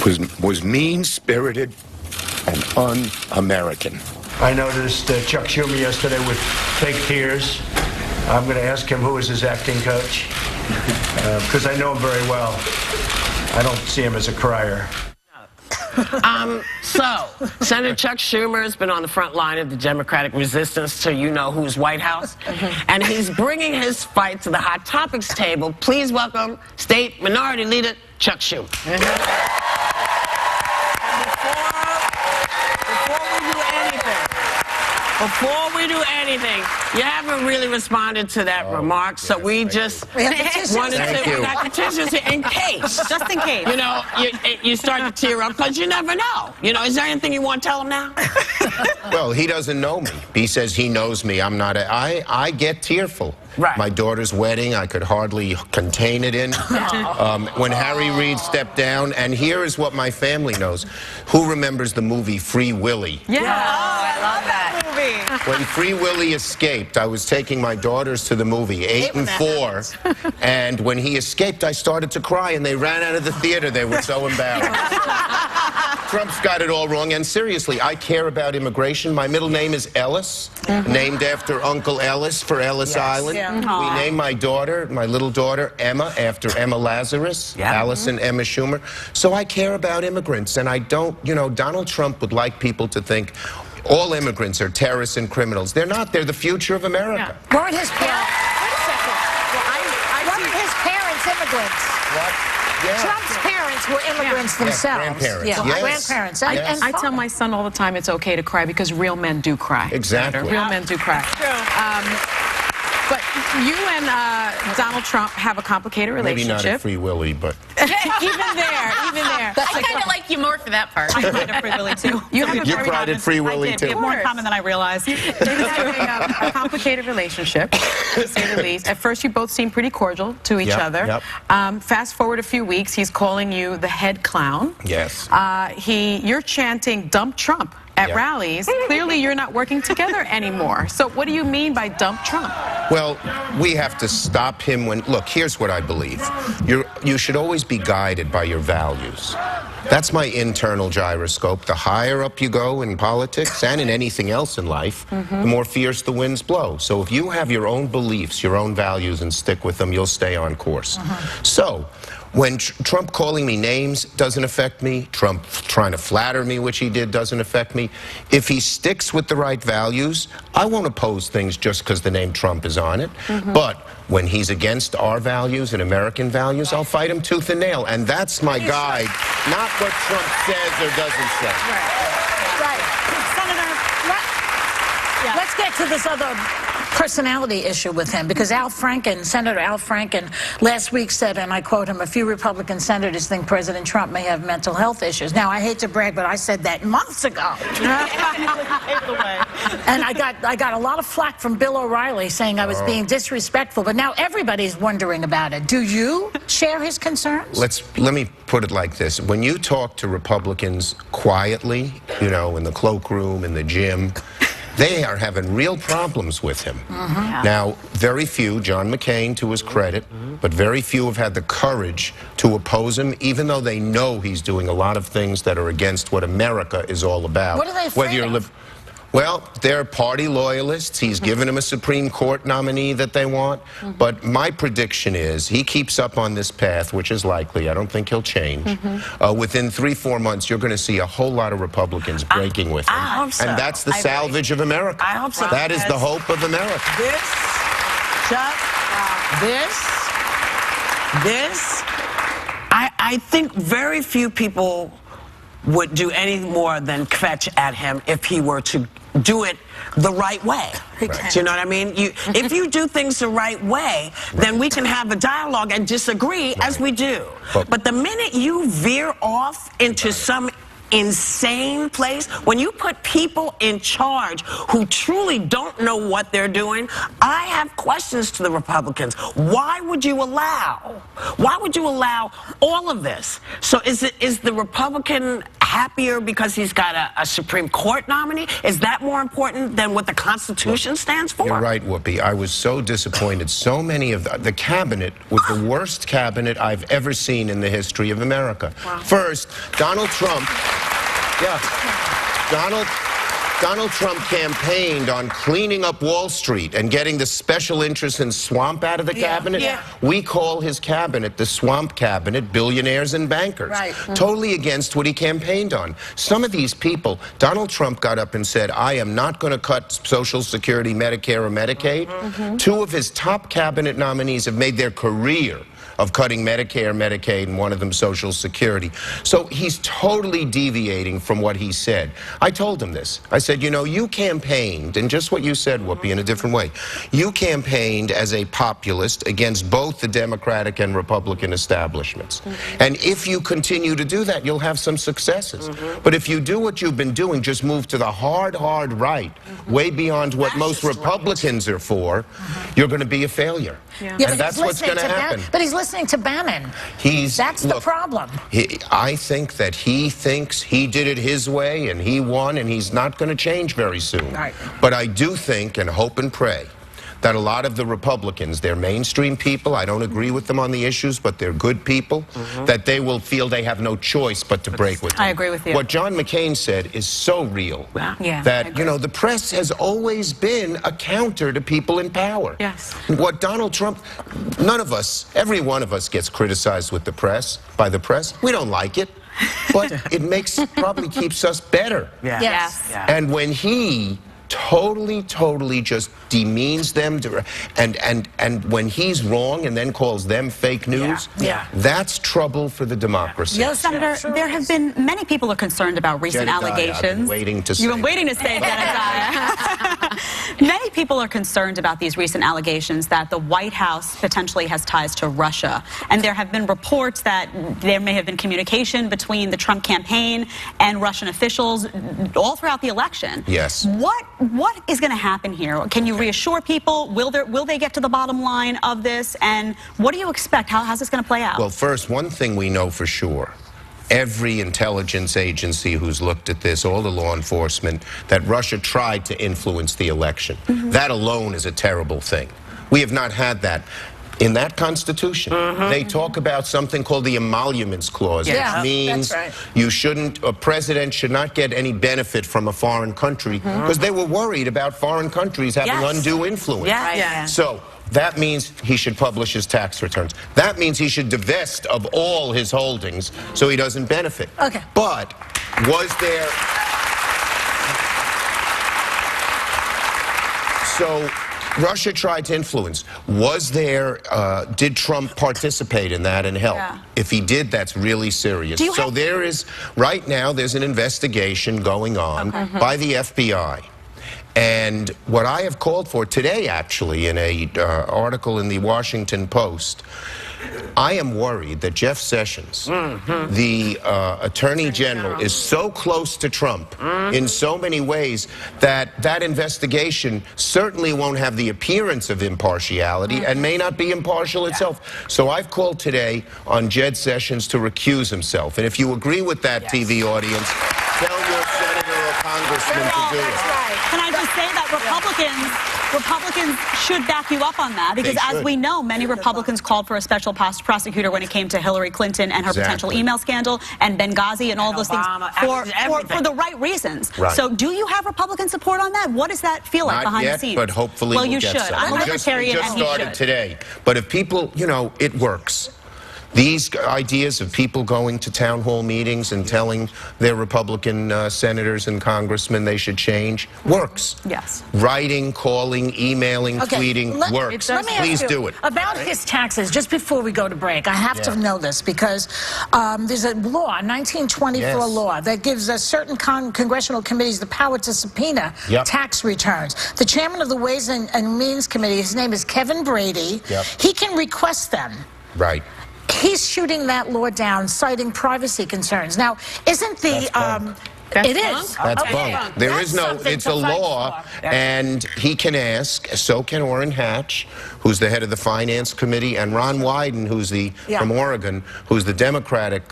was mean-spirited and un-American. I noticed Chuck Schumer yesterday with fake tears. I'm going to ask him who was his acting coach, because I know him very well. I don't see him as a crier. So, Senator Chuck Schumer has been on the front line of the Democratic resistance to you-know-who's White House, and he's bringing his fight to the Hot Topics table. Please welcome State Minority Leader Chuck Schumer. Before we do anything, you haven't really responded to that remark, so we just wanted to, in case. Just in case. You know, you start to tear up, because you never know. You know, is there anything you want to tell him now? Well, he doesn't know me. He says he knows me. I'm not I get tearful. Right. My daughter's wedding, I could hardly contain it in. When Harry Reid stepped down, and here is what my family knows. Who remembers the movie Free Willy? Yeah. Oh, I love that movie. When Free Willy escaped, I was taking my daughters to the movie, 8 and 4, and when he escaped, I started to cry, and they ran out of the theater. They were so embarrassed. Trump's got it all wrong, and seriously, I care about immigration. My middle name is Ellis, named after Uncle Ellis for Ellis Island. Yeah. We named my daughter, my little daughter, Emma, after Emma Lazarus, Allison Emma Schumer. So I care about immigrants, and I don't, you know, Donald Trump would like people to think all immigrants are terrorists and criminals. They're not. They're the future of America. Yeah. Weren't his parents? Wait a second. Well, weren't his parents immigrants? What? Yeah. Trump's parents were immigrants themselves. Grandparents. Yeah, Yes. grandparents. Yes. I tell my son all the time it's okay to cry because real men do cry. Exactly. Real men do cry. But you and Donald Trump have a complicated relationship. Maybe not at Free Willy, but... even there. I kind of like you more for that part. I kind of Free Willy, too. You cried at Free Willy, too. We have more in common than I realized. They have a complicated relationship, to say the least. At first, you both seem pretty cordial to each other. Yep. Fast forward a few weeks, he's calling you the head clown. Yes. You're chanting "Dump Trump" at rallies. Clearly, you're not working together anymore. So what do you mean by dump Trump? Well, we have to stop him when... Look, here's what I believe. You should always be guided by your values. That's my internal gyroscope. The higher up you go in politics and in anything else in life, the more fierce the winds blow. So if you have your own beliefs, your own values, and stick with them, you'll stay on course. So... when Trump calling me names doesn't affect me, Trump trying to flatter me, which he did, doesn't affect me. If he sticks with the right values, I won't oppose things just because the name Trump is on it. But when he's against our values and American values, I'll fight him tooth and nail. And that's my guide, not what Trump says or doesn't say. Right. Senator, let's get to this other personality issue with him, because Senator Al Franken last week said, and I quote him, "A few Republican senators think President Trump may have mental health issues." Now, I hate to brag, but I said that months ago. And I got a lot of flack from Bill O'Reilly saying I was being disrespectful, but now everybody's wondering about it. Do you share his concerns? Let me put it like this. When you talk to Republicans quietly, you know, in the cloakroom, in the gym, they are having real problems with him. Now, very few, John McCain to his credit, but very few have had the courage to oppose him, even though they know he's doing a lot of things that are against what America is all about. What are they afraid of? Well, they're party loyalists. He's given them a Supreme Court nominee that they want. But my prediction is he keeps up on this path, which is likely. I don't think he'll change. Within 3-4 months, you're going to see a whole lot of Republicans breaking with him. I hope so. And that's the salvage of America. I hope so. That is the hope of America. I think very few people would do any more than fetch at him if he were to do it the right way. Do you know what I mean? If you do things the right way, then we can have a dialogue and disagree as we do. But the minute you veer off into some insane place, when you put people in charge who truly don't know what they're doing, I have questions to the Republicans. Why would you allow all of this? So is the Republican happier because he's got a Supreme Court nominee? Is that more important than what the Constitution stands for? You're right, Whoopi. I was so disappointed. So many of the cabinet was the worst cabinet I've ever seen in the history of America. Wow. First, Donald Trump. Yeah. Donald Trump campaigned on cleaning up Wall Street and getting the special interests in swamp out of the cabinet. Yeah. We call his cabinet the swamp cabinet, billionaires and bankers. Right. Totally against what he campaigned on. Some of these people, Donald Trump got up and said, I am not going to cut Social Security, Medicare, or Medicaid. Two of his top cabinet nominees have made their career of cutting Medicare, Medicaid, and one of them Social Security. So he's totally deviating from what he said. I told him this. I said, you know, you campaigned, and just what you said, Whoopi, in a different way. You campaigned as a populist against both the Democratic and Republican establishments. And if you continue to do that, you'll have some successes. But if you do what you've been doing, just move to the hard right, way beyond what most Republicans are for, you're going to be a failure. And that's what's going to happen. But he's listening to Bannon. That's the problem. I think that he thinks he did it his way and he won, and he's not going to change very soon. Right. But I do think and hope and pray that a lot of the Republicans, they're mainstream people, I don't agree with them on the issues, but they're good people, that they will feel they have no choice but to break with them. I agree with you. What John McCain said is so real. That, you know, the press has always been a counter to people in power. Yes. What Donald Trump, none of us, every one of us gets criticized with the press, by the press. We don't like it, but it probably keeps us better. Yes. And when he totally just demeans them and when he's wrong and then calls them fake news, that's trouble for the democracy. Yes, Senator, there have been many people are concerned about recent allegations. I've been waiting to say You've been waiting to say that. Many people are concerned about these recent allegations that the White House potentially has ties to Russia. And there have been reports that there may have been communication between the Trump campaign and Russian officials all throughout the election. Yes. What is going to happen here? Can you reassure people? Will they get to the bottom line of this? And what do you expect? How's this going to play out? Well, first, one thing we know for sure. Every intelligence agency who's looked at this, all the law enforcement, that Russia tried to influence the election. That alone is a terrible thing. We have not had that. In that Constitution, they talk about something called the Emoluments Clause, which means a president should not get any benefit from a foreign country, because they were worried about foreign countries having undue influence. So that means he should publish his tax returns. That means he should divest of all his holdings so he doesn't benefit. But was there... So Russia tried to influence. Was there, did Trump participate in that and help? If he did, that's really serious. So there is, right now, there's an investigation going on by the FBI. And what I have called for today, actually, in a article in the Washington Post, I am worried that Jeff Sessions, the Attorney General, is so close to Trump in so many ways that that investigation certainly won't have the appearance of impartiality and may not be impartial itself. So I've called today on Jed Sessions to recuse himself. And if you agree with that, TV audience, tell your senator or congressman to do it. Can I just say that Republicans should back you up on that, because as we know, many Republicans called for a special prosecutor when it came to Hillary Clinton and her potential email scandal and Benghazi and all those things for the right reasons. So do you have Republican support on that? What does that feel like behind the scenes? But hopefully well, you get should. some. I'm a libertarian, and he started today. But if people, you know, it works. These ideas of people going to town hall meetings and telling their Republican senators and congressmen they should change works. Yes. Writing, calling, emailing, tweeting works. Please do it. About his taxes, just before we go to break, I have to know this because there's a law, 1924 law, that gives certain congressional committees the power to subpoena tax returns. The chairman of the Ways and Means Committee, his name is Kevin Brady, he can request them. Right. He's shooting that law down, citing privacy concerns. Now, isn't the... It is. That's bunk. There is no, it's a law, and he can ask, so can Orrin Hatch, who's the head of the Finance Committee, and Ron Wyden, who's from Oregon, who's the Democratic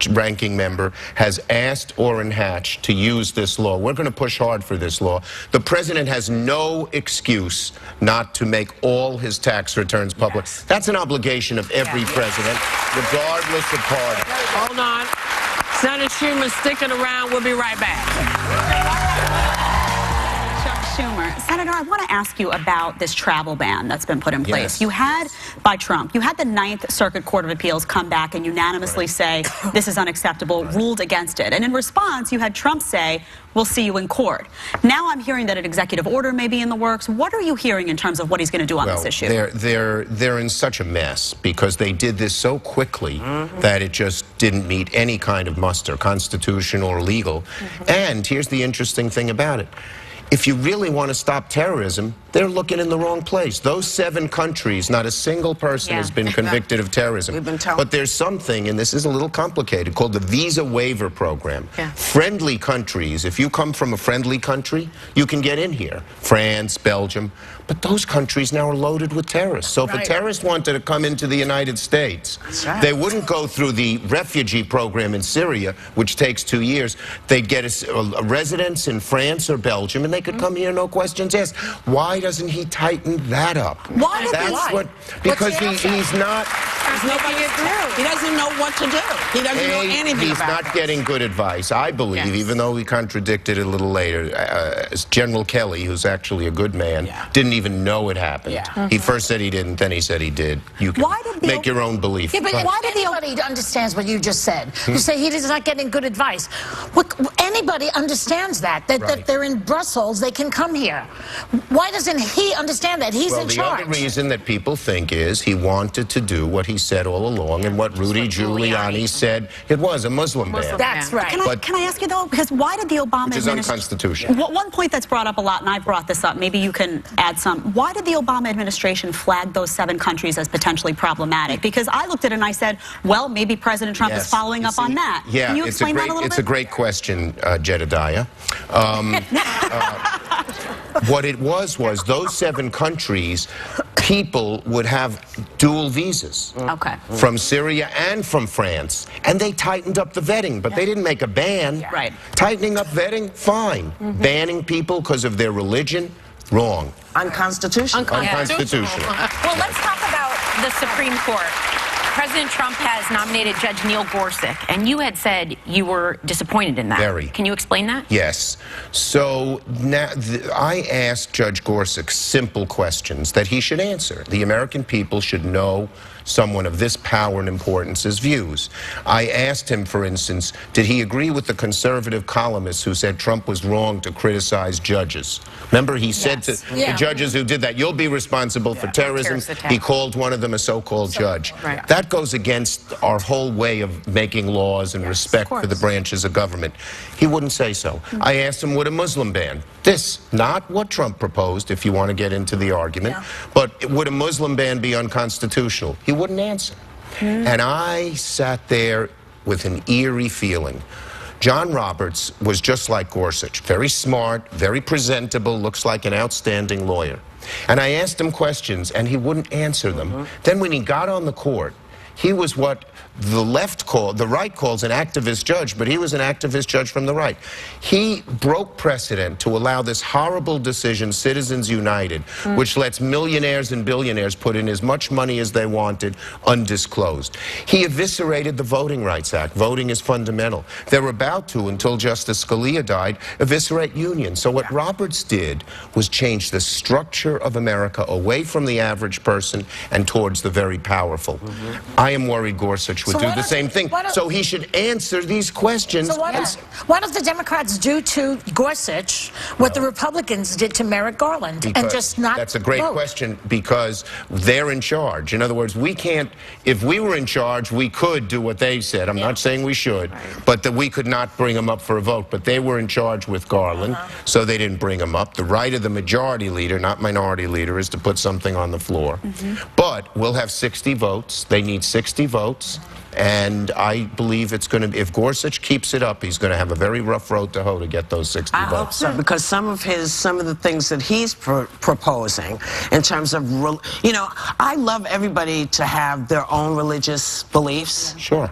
ranking member, has asked Orrin Hatch to use this law. We're going to push hard for this law. The president has no excuse not to make all his tax returns public. Yes. That's an obligation of every president, regardless of party. Hold on. Senator Schumer sticking around. We'll be right back. Schumer. Senator, I want to ask you about this travel ban that's been put in place. Yes. You had, by Trump, you had the Ninth Circuit Court of Appeals come back and unanimously say this is unacceptable, ruled against it. And in response, you had Trump say, we'll see you in court. Now I'm hearing that an executive order may be in the works. What are you hearing in terms of what he's going to do on this issue? They're in such a mess because they did this so quickly that it just didn't meet any kind of muster, constitutional or legal. And here's the interesting thing about it. If you really want to stop terrorism, they're looking in the wrong place. Those 7 countries, not a single person has been convicted of terrorism. We've been told. But there's something, and this is a little complicated, called the Visa Waiver Program. Friendly countries, if you come from a friendly country, you can get in here. France, Belgium. But those countries now are loaded with terrorists. So if a terrorist wanted to come into the United States, they wouldn't go through the refugee program in Syria, which takes 2 years. They'd get a residence in France or Belgium, and they could come here, no questions asked. Why doesn't he tighten that up? Why did Because he's not... He's making it through. He doesn't know what to do. He doesn't know anything he's about not getting good advice. I believe, even though he contradicted it a little later, General Kelly, who's actually a good man, didn't even know it happened. He first said he didn't, then he said he did. You can make your own belief. Yeah, but why did anybody understands what you just said? You say he's not getting good advice. Anybody understands that they're in Brussels, they can come here. Why doesn't he understand that? He's in charge. The other reason that people think is he wanted to do what he said all along and what Rudy Giuliani said it was, a Muslim ban. That's right. Can I ask you, though, because why did the Obama Which is unconstitutional. One point that's brought up a lot, and I've brought this up, maybe you can add some. Why did the Obama administration flag those 7 countries as potentially problematic? Because I looked at it and I said, well, maybe President Trump is following up on that. Yeah, Can you explain that a little bit? It's a great question, Jedediah. What it was those 7 countries, people would have dual visas. From Syria and from France. And they tightened up the vetting, but they didn't make a ban. Tightening up vetting, fine. Banning people because of their religion, wrong. Unconstitutional. Unconstitutional. Well, let's talk about the Supreme Court. President Trump has nominated Judge Neil Gorsuch, and you had said you were disappointed in that. Very. Can you explain that? Yes. So now I asked Judge Gorsuch simple questions that he should answer. The American people should know someone of this power and importance's views. I asked him, for instance, did he agree with the conservative columnist who said Trump was wrong to criticize judges? Remember, he said to the judges who did that, you'll be responsible for terrorism. He called one of them a so-called judge. That goes against our whole way of making laws and respect for the branches of government. He wouldn't say so. I asked him, would a Muslim ban? This, not what Trump proposed, if you want to get into the argument, but would a Muslim ban be unconstitutional? He wouldn't answer. And I sat there with an eerie feeling. John Roberts was just like Gorsuch, very smart, very presentable, looks like an outstanding lawyer. And I asked him questions, and he wouldn't answer them. Then when he got on the court, he was what the right calls an activist judge, but he was an activist judge from the right. He broke precedent to allow this horrible decision, Citizens United, which lets millionaires and billionaires put in as much money as they wanted, undisclosed. He eviscerated the Voting Rights Act. Voting is fundamental. They're about to, until Justice Scalia died, eviscerate unions. So what Roberts did was change the structure of America away from the average person and towards the very powerful. I am worried Gorsuch would do the same thing. So he should answer these questions. So why don't the Democrats do to Gorsuch what the Republicans did to Merrick Garland and just not That's a great question, because they're in charge. In other words, we can't, if we were in charge, we could do what they said. I'm not saying we should, but that we could not bring them up for a vote. But they were in charge with Garland, so they didn't bring him up. The right of the majority leader, not minority leader, is to put something on the floor. But we'll have 60 votes. They need 60 votes. And I believe it's going to, if Gorsuch keeps it up, he's going to have a very rough road to hoe to get those 60 I votes. hope so, because some of the things that he's proposing in terms of, you know, I love everybody to have their own religious beliefs. Sure.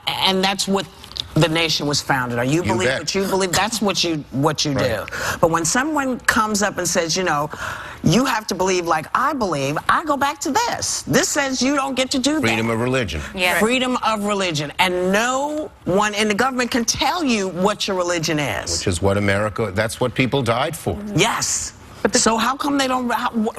And that's what the nation was founded on. You believe bet. what you believe. That's what you Right. do. But when someone comes up and says, you know, you have to believe like I believe, I go back to this. This says you don't get to do that. Freedom of religion. Yeah. Freedom of religion. And no one in the government can tell you what your religion is. Which is what America, that's what people died for. Yes. So how come they don't?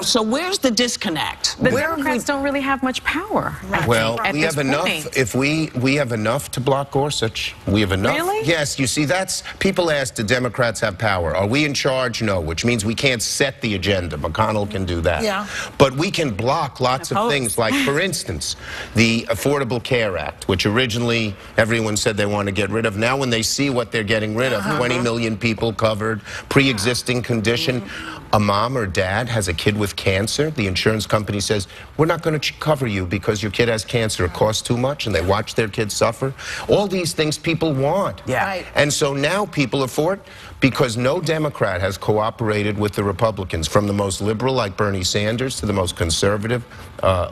So where's the disconnect? The Where Democrats don't really have much power. Well, at we this have enough. point. If we have enough to block Gorsuch, we have enough. Really? Yes. You see, that's people ask, do Democrats have power? Are we in charge? No, which means we can't set the agenda. McConnell can do that. Yeah. But we can block lots of Oppose. things, like, for instance, the Affordable Care Act, which originally everyone said they want to get rid of. Now, when they see what they're getting rid of, 20 million people covered, pre-existing condition. A mom or dad has a kid with cancer, the insurance company says, we're not going to cover you because your kid has cancer. It costs too much, and they watch their kids suffer. All these things people want. Yeah. Right. And so now people are for it because no Democrat has cooperated with the Republicans, from the most liberal, like Bernie Sanders, to the most conservative,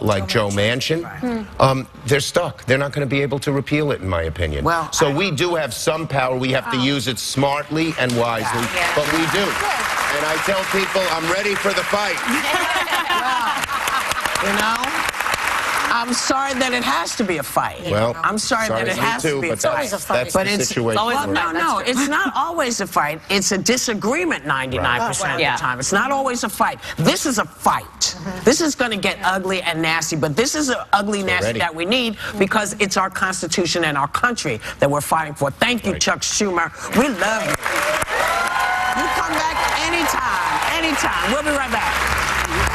like Joe Manchin. They're stuck. They're not going to be able to repeal it, in my opinion. Well, so we do have some power. We have to use it smartly and wisely, Yeah. but we do. And I tell people, I'm ready for the fight. You know? I'm sorry that it has to be a fight. Well, I'm sorry that it me has too, to be a but fight. always a fight. that's But the it's situation. well, we're in. no, it's not always a fight. It's a disagreement 99% of Yeah. the time. It's not always a fight. This is a fight. This is going to get ugly and nasty, but this is an ugly, nasty Already. that we need because it's our Constitution and our country that we're fighting for. Thank you, Right. Chuck Schumer. We love you. You come back anytime, anytime. We'll be right back.